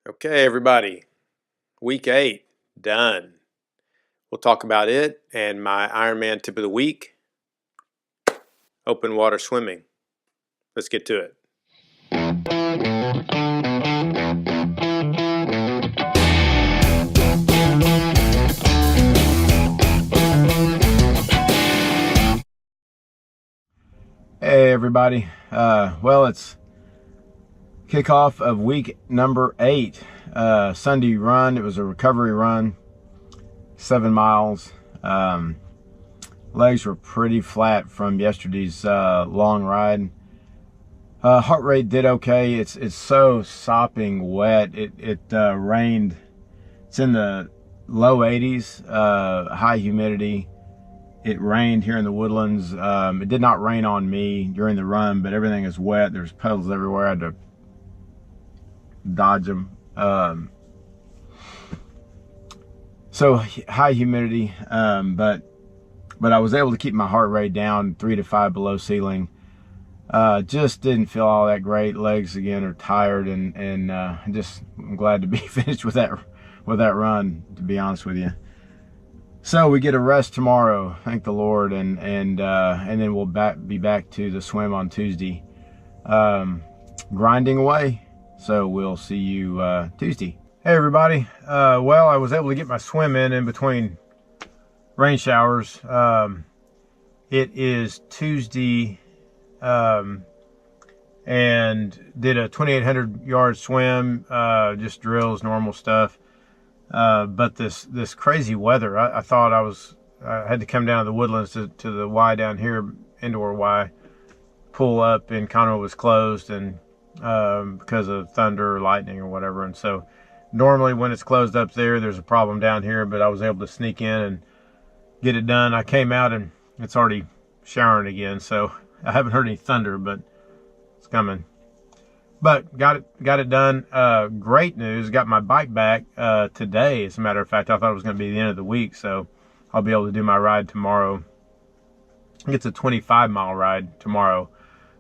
Okay, everybody, week 8, done. We'll talk about it and my Ironman tip of the week, open water swimming. Let's get to it. Hey, everybody. Well, it's kickoff of week number 8. Sunday run. It was a recovery run, 7 miles. Legs were pretty flat from yesterday's long ride. Heart rate did okay. It's so sopping wet. It rained. It's in the low 80s, high humidity. It rained here in the Woodlands. It did not rain on me during the run, but everything is wet. There's puddles everywhere. I had to dodge them. So high humidity, but I was able to keep my heart rate down 3 to 5 below ceiling. Just didn't feel all that great. Legs again are tired, and I'm glad to be finished with that run, to be honest with you. So we get a rest tomorrow, thank the Lord, and then we'll be back to the swim on Tuesday, grinding away. So we'll see you Tuesday. Hey everybody. Well, I was able to get my swim in between rain showers. It is Tuesday, and did a 2,800 yard swim, just drills, normal stuff. But this crazy weather, I thought I had to come down to the Woodlands to the Y down here, indoor Y, pull up, and Chronicle was closed, and because of thunder or lightning or whatever. And so normally when it's closed up there's a problem down here, but I was able to sneak in and get it done. I came out and it's already showering again, so I haven't heard any thunder, but it's coming. But got it done. Great news, got my bike back today. As a matter of fact, I thought it was going to be the end of the week, so I'll be able to do my ride tomorrow. It's a 25-mile ride tomorrow.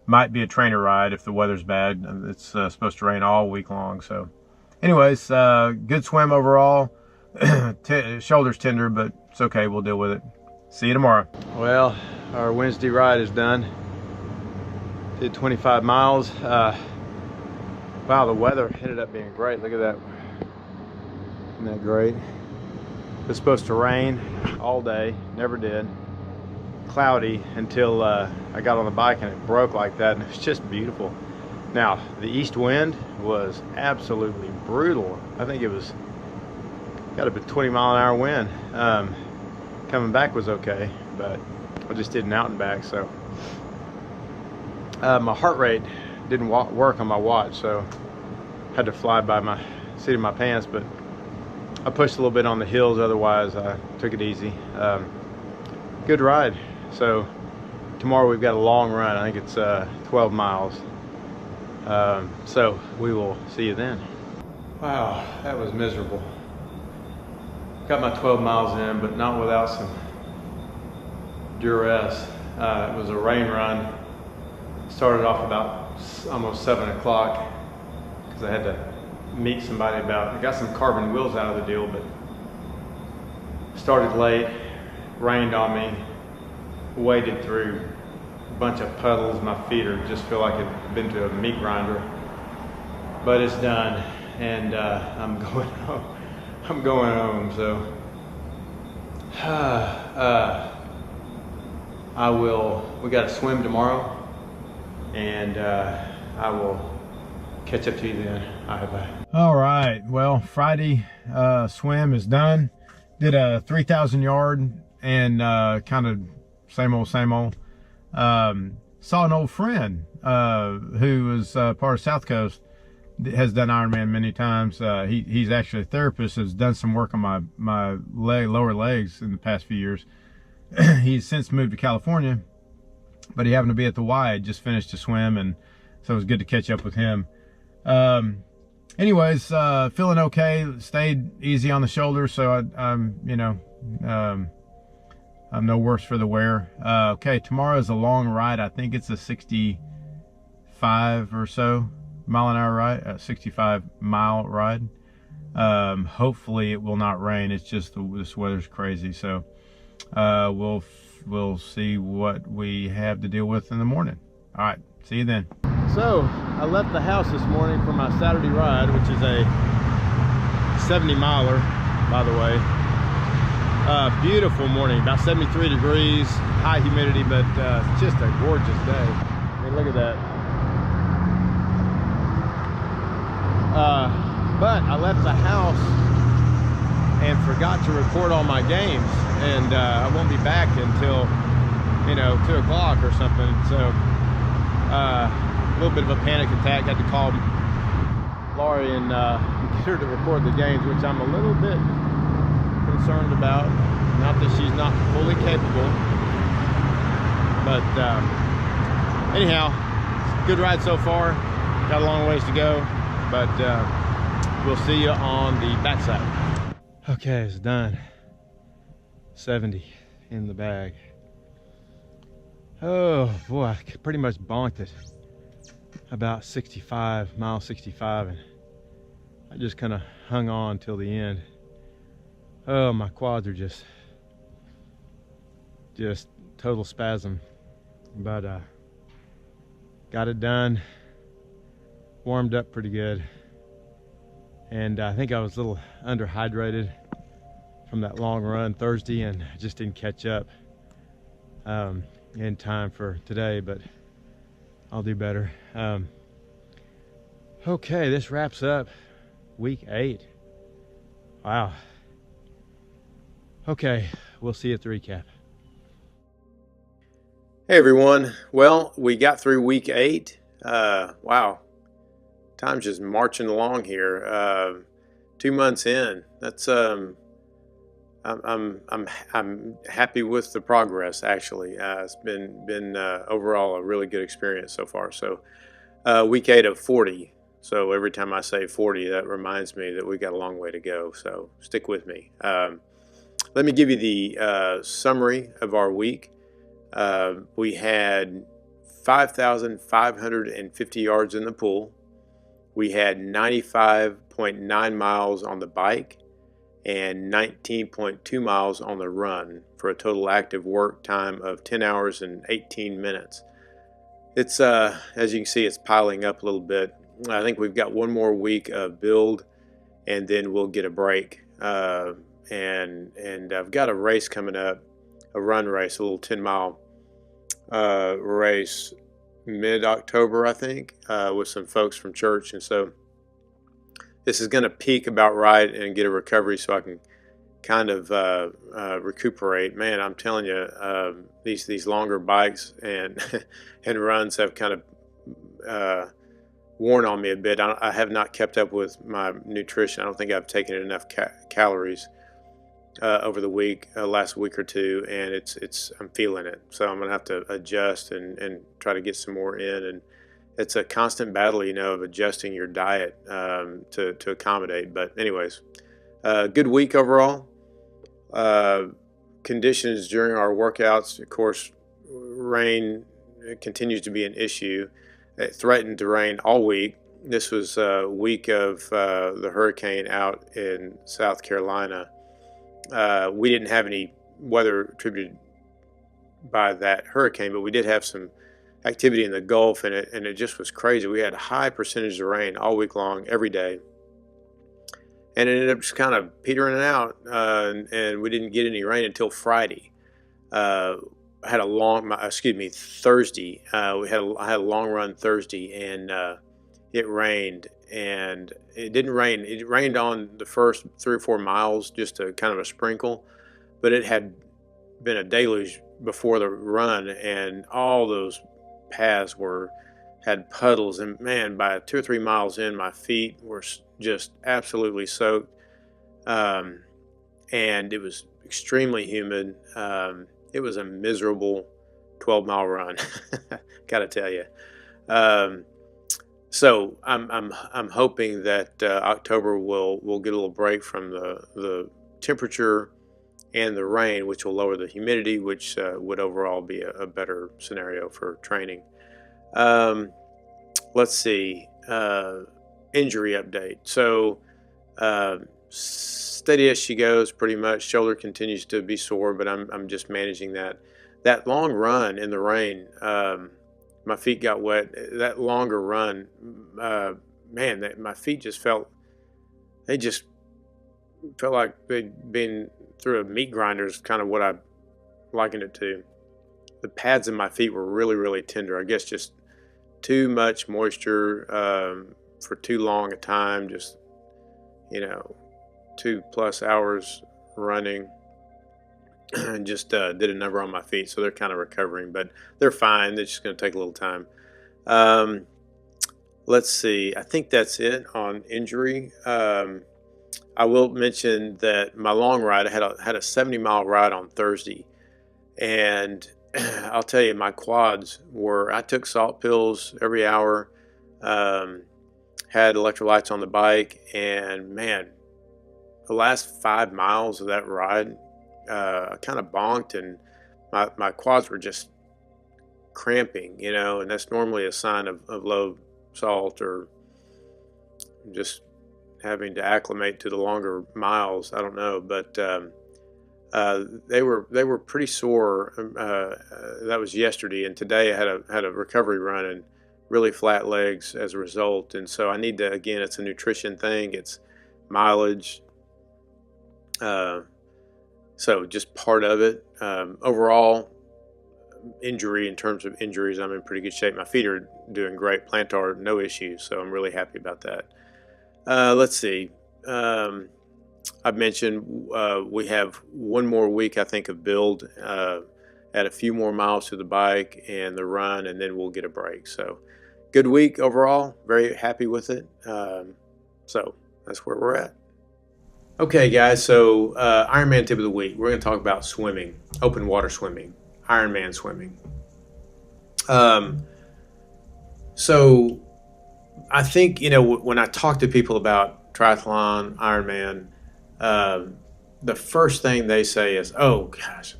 Might be a trainer ride if the weather's bad. It's supposed to rain all week long. So anyways, good swim overall. Shoulder's tender, but it's okay. We'll deal with it. See you tomorrow. Well, our Wednesday ride is done. Did 25 miles. Wow, the weather ended up being great. Look at that. Isn't that great? It was supposed to rain all day. Never did. Cloudy until I got on the bike and it broke like that, and it was just beautiful. Now, the east wind was absolutely brutal. I think it was got a 20-mile-an-hour wind. Coming back was okay, but I just did an out and back. So my heart rate didn't work on my watch, so had to fly by my seat of my pants, but I pushed a little bit on the hills. Otherwise I took it easy. Good ride. So tomorrow we've got a long run. I think it's 12 miles. So we will see you then. Wow, that was miserable. Got my 12 miles in, but not without some duress. It was a rain run. Started off about almost 7 o'clock because I had to meet somebody I got some carbon wheels out of the deal, but started late, rained on me, waded through a bunch of puddles. My feet just feel like I've been to a meat grinder, but it's done, and I'm going home. I'm going home, so we got to swim tomorrow, and I will catch up to you then. All right, bye. All right, well, Friday swim is done. Did a 3,000 yard and kind of same old. Saw an old friend who was part of South Coast, has done Ironman many times. He's actually a therapist, has done some work on my lower legs in the past few years. He's since moved to California, but he happened to be at the Y, just finished a swim, and so it was good to catch up with him. Anyways, feeling okay. Stayed easy on the shoulder, so I'm no worse for the wear. Okay, tomorrow's a long ride. I think it's a 65 or so mile an hour ride, 65 mile ride. Hopefully it will not rain. It's just this weather's crazy. So we'll see what we have to deal with in the morning. All right, see you then. So I left the house this morning for my Saturday ride, which is a 70-miler, by the way. Beautiful morning, about 73 degrees, high humidity, but it's just a gorgeous day. I mean, look at that. But I left the house and forgot to record all my games, and I won't be back until 2 o'clock or something. So a little bit of a panic attack. Had to call Laurie and get her to record the games, which I'm a little bit concerned about. Not that she's not fully capable, but anyhow, good ride so far. Got a long ways to go, but we'll see you on the backside. Okay, it's done. 70 in the bag. Oh boy, I pretty much bonked it about 65, mile 65, and I just kind of hung on till the end. Oh, my quads are just total spasm, but got it done, warmed up pretty good, and I think I was a little underhydrated from that long run Thursday, and I just didn't catch up in time for today, but I'll do better. Okay, this wraps up week 8. Wow. Okay, we'll see you at the recap. Hey everyone. Well, we got through week 8. Wow. Time's just marching along here. 2 months in. That's I'm happy with the progress, actually. It's been overall a really good experience so far. So week 8 of 40. So every time I say 40, that reminds me that we got a long way to go. So stick with me. Let me give you the summary of our week. We had 5,550 yards in the pool. We had 95.9 miles on the bike and 19.2 miles on the run for a total active work time of 10 hours and 18 minutes. It's, as you can see, it's piling up a little bit. I think we've got one more week of build, and then we'll get a break. And I've got a race coming up, a run race, a little 10-mile race mid-October, I think, with some folks from church. And so this is going to peak about right and get a recovery so I can kind of recuperate. Man, I'm telling you, these longer bikes and and runs have kind of worn on me a bit. I have not kept up with my nutrition. I don't think I've taken enough calories over the week, last week or two, and I'm feeling it. So I'm gonna have to adjust and try to get some more in. And it's a constant battle, of adjusting your diet to accommodate. But anyways, good week overall. Conditions during our workouts, of course, rain continues to be an issue. It threatened to rain all week. This was a week of the hurricane out in South Carolina. We didn't have any weather attributed by that hurricane, but we did have some activity in the Gulf, and it just was crazy. We had a high percentage of rain all week long, every day, and it ended up just kind of petering out, and we didn't get any rain until Friday. I had Thursday. I had a long run Thursday, and it rained, and it didn't rain. It rained on the first 3 or 4 miles, just a kind of a sprinkle, but it had been a deluge before the run, and all those paths had puddles, and man, by 2 or 3 miles in, my feet were just absolutely soaked, and it was extremely humid. It was a miserable 12-mile run, gotta tell you. So I'm hoping that October we'll get a little break from the temperature and the rain, which will lower the humidity, which would overall be a better scenario for training. Let's see, injury update. So Steady as she goes, pretty much. Shoulder continues to be sore, but I'm just managing that. That long run in the rain, my feet got wet. That longer run, man, my feet just they just felt like they'd been through a meat grinder is kind of what I likened it to. The pads in my feet were really, really tender. I guess just too much moisture for too long a time, just, 2+ hours running, and just did a number on my feet. So they're kind of recovering, but they're fine. They're just going to take a little time. Let's see. I think that's it on injury. I will mention that my long ride, I had a 70-mile ride on Thursday, and I'll tell you, my quads I took salt pills every hour, had electrolytes on the bike, and man, the last 5 miles of that ride, I kind of bonked, and my quads were just cramping, and that's normally a sign of low salt or just having to acclimate to the longer miles. I don't know, but they were pretty sore. That was yesterday, and today I had a recovery run and really flat legs as a result. And so I need to, again, it's a nutrition thing, it's mileage. So just part of it. Overall injury, in terms of injuries, I'm in pretty good shape. My feet are doing great. Plantar, no issues. So I'm really happy about that. Let's see. I've mentioned we have one more week, I think, of build, add a few more miles to the bike and the run, and then we'll get a break. So good week overall. Very happy with it. So that's where we're at. Okay, guys. So Ironman tip of the week. We're going to talk about swimming, open water swimming, Ironman swimming. So I think, when I talk to people about triathlon, Ironman, the first thing they say is, "Oh gosh,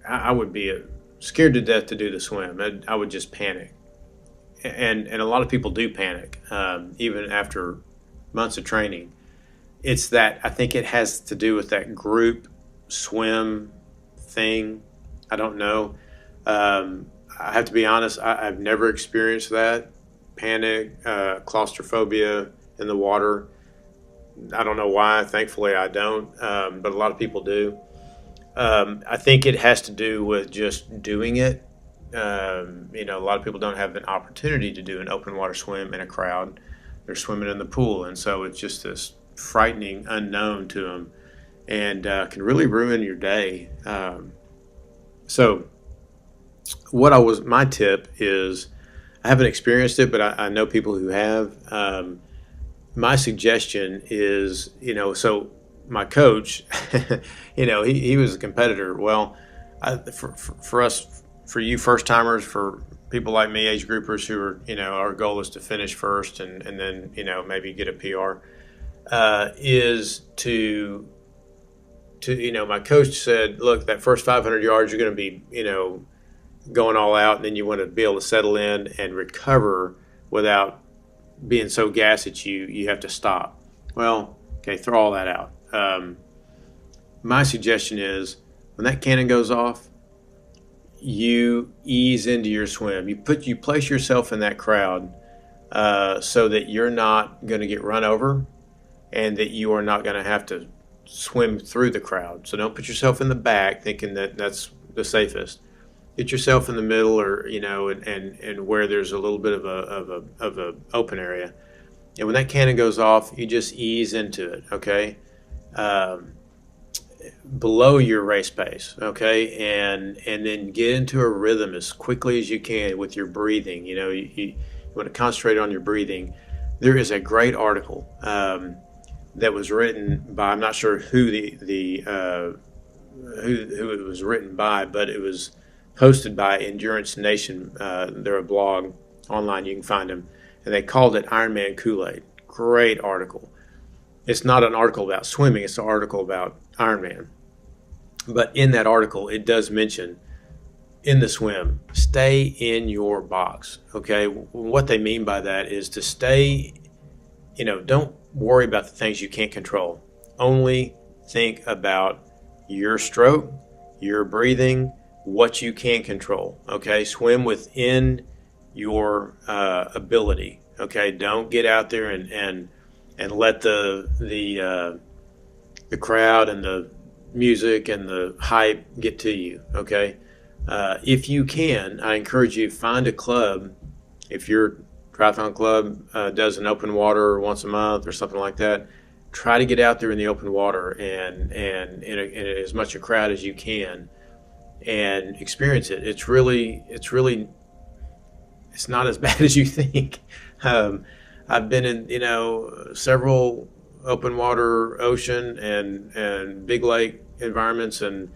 I would be scared to death to do the swim. I would just panic." And a lot of people do panic, even after months of training. It's that, I think it has to do with that group swim thing. I don't know. I have to be honest, I've never experienced that. Panic, claustrophobia in the water. I don't know why. Thankfully, I don't, but a lot of people do. I think it has to do with just doing it. A lot of people don't have an opportunity to do an open water swim in a crowd. They're swimming in the pool, and so it's just this frightening unknown to them, and can really ruin your day. So my tip is, I haven't experienced it, but I know people who have. My suggestion is, so my coach, he was a competitor. Well, for us, for you first timers, for people like me, age groupers who are, our goal is to finish first and then, maybe get a PR, is to, my coach said, look, that first 500 yards, you're going to be, going all out, and then you want to be able to settle in and recover without being so gassed that you have to stop. Well, okay, throw all that out. My suggestion is, when that cannon goes off, you ease into your swim. You place yourself in that crowd so that you're not going to get run over, and that you are not going to have to swim through the crowd. So don't put yourself in the back thinking that that's the safest. Get yourself in the middle, or and where there's a little bit of a open area. And when that cannon goes off, you just ease into it, okay? Below your race pace, okay? And then get into a rhythm as quickly as you can with your breathing. You want to concentrate on your breathing. There is a great article that was written by, I'm not sure who who it was written by, but it was posted by Endurance Nation. They're a blog online, you can find them, and they called it Ironman Kool-Aid. Great article. It's not an article about swimming, it's an article about Ironman. But in that article, it does mention, in the swim, stay in your box, okay? What they mean by that is to stay, don't worry about the things you can't control. Only think about your stroke, your breathing, what you can control. Okay, swim within your ability. Okay, don't get out there and let the crowd and the music and the hype get to you. Okay, if you can, I encourage you, find a club. If your triathlon club does an open water once a month or something like that, try to get out there in the open water and in as much a crowd as you can and experience it. It's not as bad as you think. I've been in several open water, ocean and big lake environments and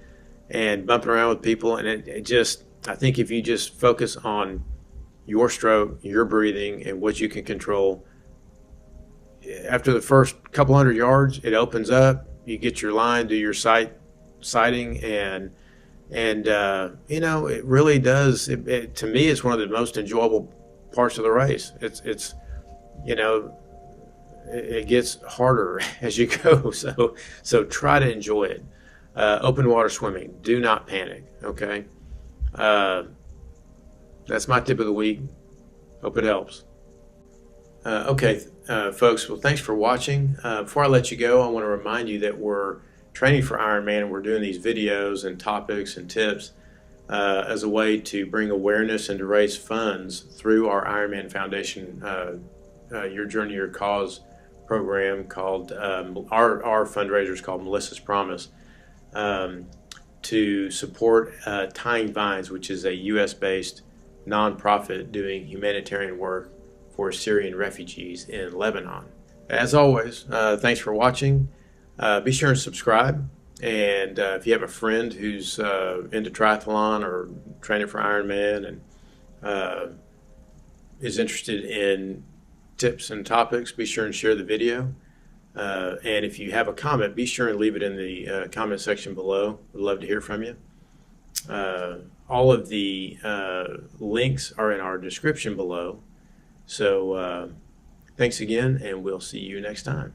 bumping around with people, and it just, I think if you just focus on your stroke, your breathing, and what you can control, after the first couple hundred yards, it opens up. You get your line, do your sighting, and it really does. To me, it's one of the most enjoyable parts of the race. It gets harder as you go. So try to enjoy it. Open water swimming. Do not panic. Okay. That's my tip of the week. Hope it helps. Okay, folks. Well, thanks for watching. Before I let you go, I want to remind you that we're training for Ironman, and we're doing these videos and topics and tips as a way to bring awareness and to raise funds through our Ironman Foundation, Your Journey, Your Cause program, called our fundraiser is called Melissa's Promise, to support Tying Vines, which is a U.S.-based nonprofit doing humanitarian work for Syrian refugees in Lebanon. As always, thanks for watching. Be sure and subscribe. And if you have a friend who's into triathlon or training for Ironman and is interested in tips and topics, be sure and share the video. And if you have a comment, be sure and leave it in the comment section below. We'd love to hear from you. All of the links are in our description below. So thanks again, and we'll see you next time.